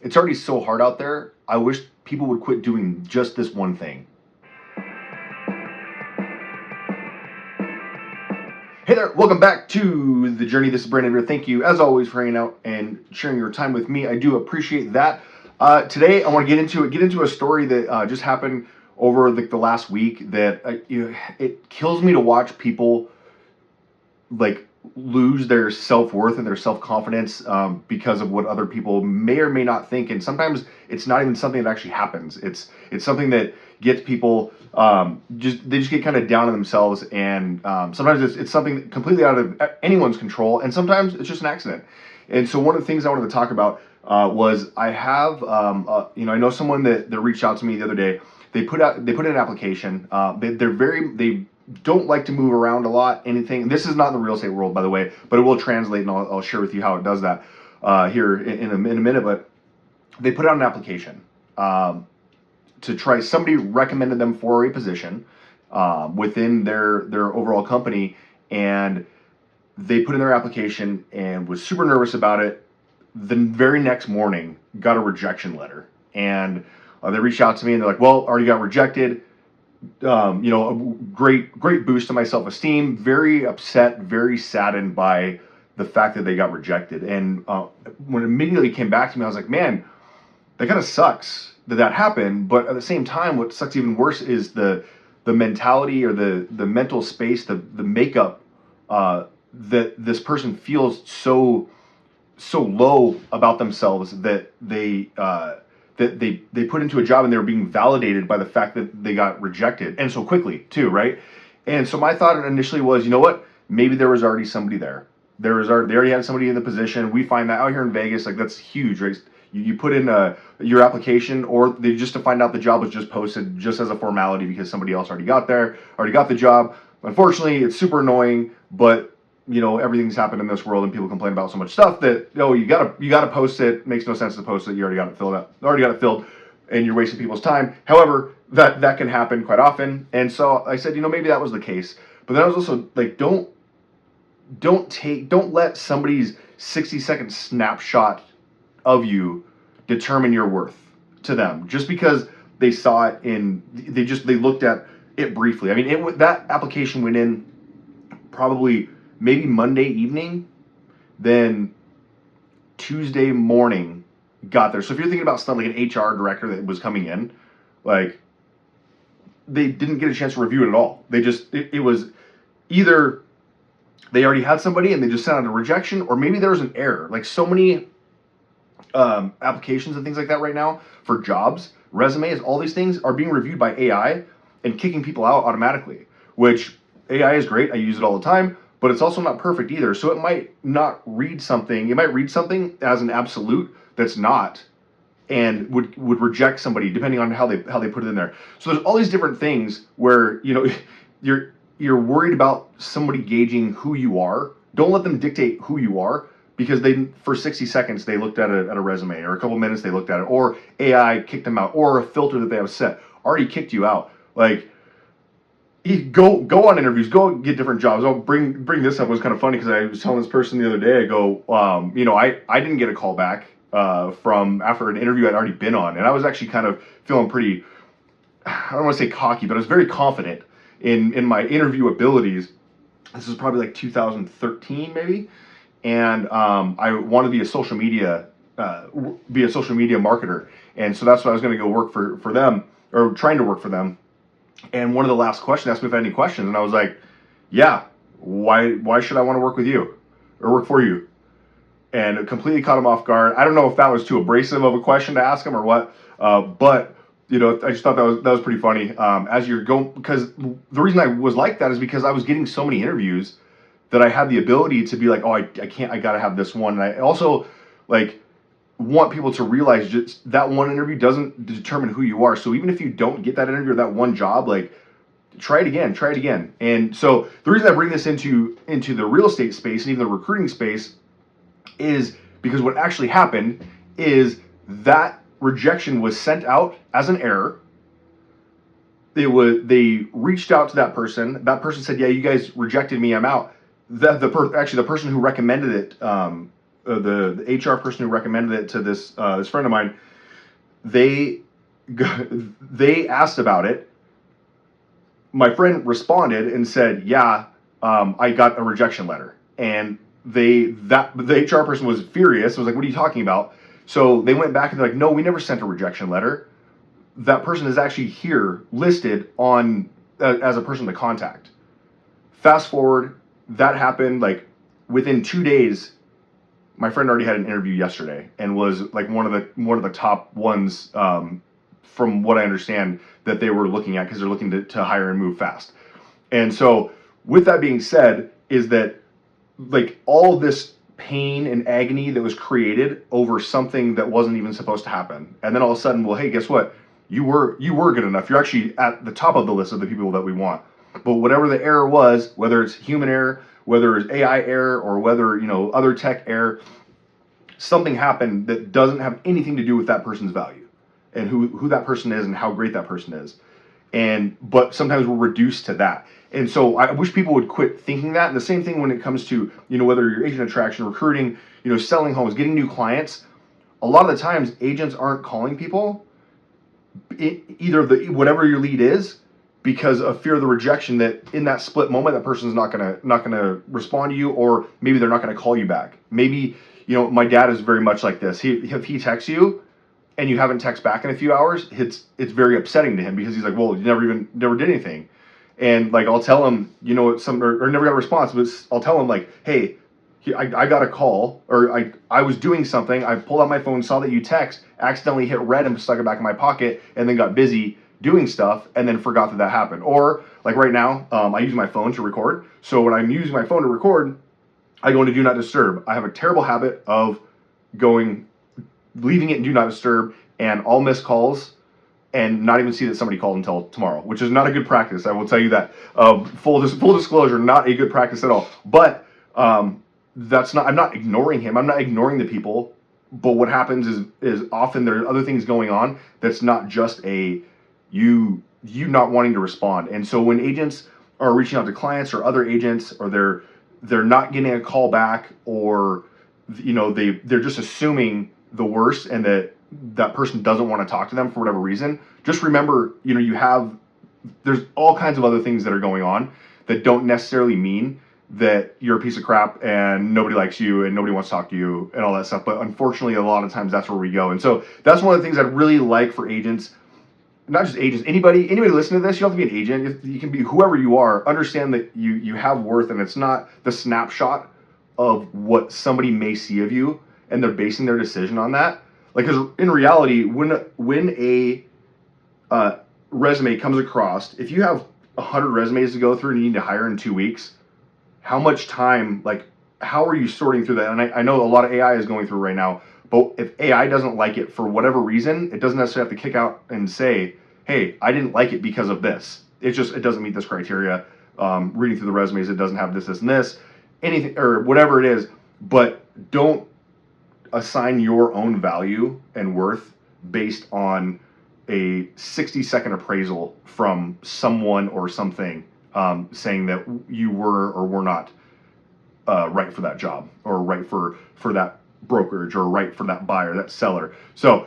it's already so hard out there. I wish people would quit doing just this one thing. Hey there, welcome back to The Journey. This is Brandon here. Thank you, as always, for hanging out and sharing your time with me. I do appreciate that. Today, I want to get into a story that just happened over the last week that it kills me to watch people like lose their self-worth and their self-confidence because of what other people may or may not think. And sometimes it's not even something that actually happens. It's something that gets people they just get kind of down on themselves, and sometimes it's something completely out of anyone's control, and sometimes it's just an accident. And so one of the things I wanted to talk about was I have I know someone that reached out to me the other day. They put in an application. They don't like to move around a lot. Anything. This is not in the real estate world, by the way, but it will translate, and I'll share with you how it does that here in a minute. But they put out an application to try. Somebody recommended them for a position within their overall company, and they put in their application and was super nervous about it. The very next morning, got a rejection letter, and they reached out to me and they're like, "Well, already got rejected." A great boost to my self-esteem. Very upset, very saddened by the fact that they got rejected. And when it immediately came back to me, I was like, man, that kind of sucks that happened. But at the same time, what sucks even worse is the mentality or the mental space, the makeup that this person feels so low about themselves that they put into a job, and they were being validated by the fact that they got rejected, and so quickly too, right? And so my thought initially was, you know what? Maybe there was already somebody there. They already had somebody in the position. We find that out here in Vegas, like that's huge, right? You put in your application, or they just to find out the job was just posted just as a formality because somebody else already got the job. Unfortunately, it's super annoying, but everything's happened in this world, and people complain about so much stuff that you gotta post it. Makes no sense to post it. You already got it filled, and you're wasting people's time. However, that can happen quite often, and so I said, maybe that was the case. But then I was also like, don't let somebody's 60-second snapshot of you determine your worth to them just because they saw it they looked at it briefly. I mean, that application went in probably maybe Monday evening, then Tuesday morning got there. So if you're thinking about something like an HR director that was coming in, like they didn't get a chance to review it at all. They just, it was either they already had somebody and they just sent out a rejection, or maybe there was an error. Like so many applications and things like that right now for jobs, resumes, all these things are being reviewed by AI and kicking people out automatically, which AI is great. I use it all the time. But it's also not perfect either. So it might read something as an absolute that's not, and would reject somebody depending on how they put it in there. So there's all these different things where you're worried about somebody gauging who you are. Don't let them dictate who you are, because for 60 seconds they looked at a resume, or a couple minutes they looked at it, or AI kicked them out, or a filter that they have set already kicked you out. Like, go on interviews, go get different jobs. I'll bring this up. It was kind of funny because I was telling this person the other day, I go, I didn't get a call back from after an interview I'd already been on, and I was actually kind of feeling pretty, I don't want to say cocky, but I was very confident in my interview abilities. This was probably like 2013 maybe, and I wanted to be a social media marketer, and so that's why I was going to go work for them, or trying to work for them. And one of the last questions asked me if I had any questions, and I was like, yeah, why should I want to work with you or work for you? And it completely caught him off guard. I don't know if that was too abrasive of a question to ask him or what, but I just thought that was pretty funny. As you're going, because the reason I was like that is because I was getting so many interviews that I had the ability to be like, oh, I can't, I gotta have this one. And I also want people to realize just that one interview doesn't determine who you are. So even if you don't get that interview or that one job, try it again. And so the reason I bring this into the real estate space and even the recruiting space is because what actually happened is that rejection was sent out as an error. They reached out to that person. That person said, yeah, you guys rejected me, I'm out. The person who recommended it the HR person who recommended it to this this friend of mine, they they asked about it. My friend responded and said, "Yeah, I got a rejection letter." And the HR person was furious. Was like, "What are you talking about?" So they went back and they're like, "No, we never sent a rejection letter. That person is actually here listed on as a person to contact." Fast forward, that happened like within 2 days. My friend already had an interview yesterday and was like one of the top ones, from what I understand, that they were looking at because they're looking to hire and move fast. And so, with that being said, is that like all this pain and agony that was created over something that wasn't even supposed to happen, and then all of a sudden, well, hey, guess what? You were good enough. You're actually at the top of the list of the people that we want. But whatever the error was, whether it's human error, whether it's AI error, or whether other tech error, something happened that doesn't have anything to do with that person's value and who that person is and how great that person is. But sometimes we're reduced to that. And so I wish people would quit thinking that. And the same thing when it comes to, whether you're agent attraction, recruiting, selling homes, getting new clients. A lot of the times agents aren't calling people, either whatever your lead is, because of fear of the rejection, that in that split moment that person's not gonna respond to you, or maybe they're not gonna call you back. Maybe, my dad is very much like this. If he texts you and you haven't texted back in a few hours, it's very upsetting to him, because he's like, well, you never did anything. And like, I'll tell him, or never got a response, but I'll tell him like, hey, I got a call, or I was doing something. I pulled out my phone, saw that you text, accidentally hit red and stuck it back in my pocket, and then got busy doing stuff and then forgot that happened. Or like right now, I use my phone to record. So when I'm using my phone to record, I go into do not disturb. I have a terrible habit of leaving it in do not disturb, and I'll miss calls and not even see that somebody called until tomorrow, which is not a good practice. I will tell you that. Full disclosure, not a good practice at all. But that's not. I'm not ignoring him. I'm not ignoring the people. But what happens is often there are other things going on that's not just you not wanting to respond. And so when agents are reaching out to clients or other agents, or they're not getting a call back, or they're just assuming the worst, and that person doesn't want to talk to them for whatever reason, just remember, there's all kinds of other things that are going on that don't necessarily mean that you're a piece of crap and nobody likes you and nobody wants to talk to you and all that stuff. But unfortunately, a lot of times that's where we go. And so that's one of the things I'd really like for agents, not just agents, anybody listening to this. You don't have to be an agent. You can be whoever you are. Understand that you have worth, and it's not the snapshot of what somebody may see of you, and they're basing their decision on that. Like, because in reality, when a resume comes across, if you have 100 resumes to go through and you need to hire in 2 weeks, how much time, like, how are you sorting through that? And I know a lot of AI is going through right now, but if AI doesn't like it for whatever reason, it doesn't necessarily have to kick out and say, hey, I didn't like it because of this. It doesn't meet this criteria. Reading through the resumes, it doesn't have this, and this, anything, or whatever it is. But don't assign your own value and worth based on a 60-second appraisal from someone or something, saying that you were or were not right for that job, or right for that brokerage, or right for that buyer, that seller. So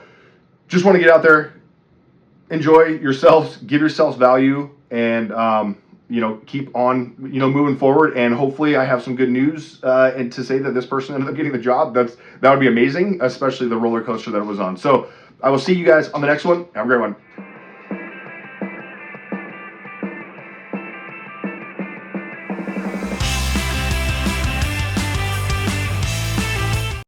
just want to get out there, enjoy yourselves, give yourselves value, and keep on moving forward. And hopefully I have some good news and to say that this person ended up getting the job. That would be amazing, especially the roller coaster that it was on. So I will see you guys on the next one. Have a great one.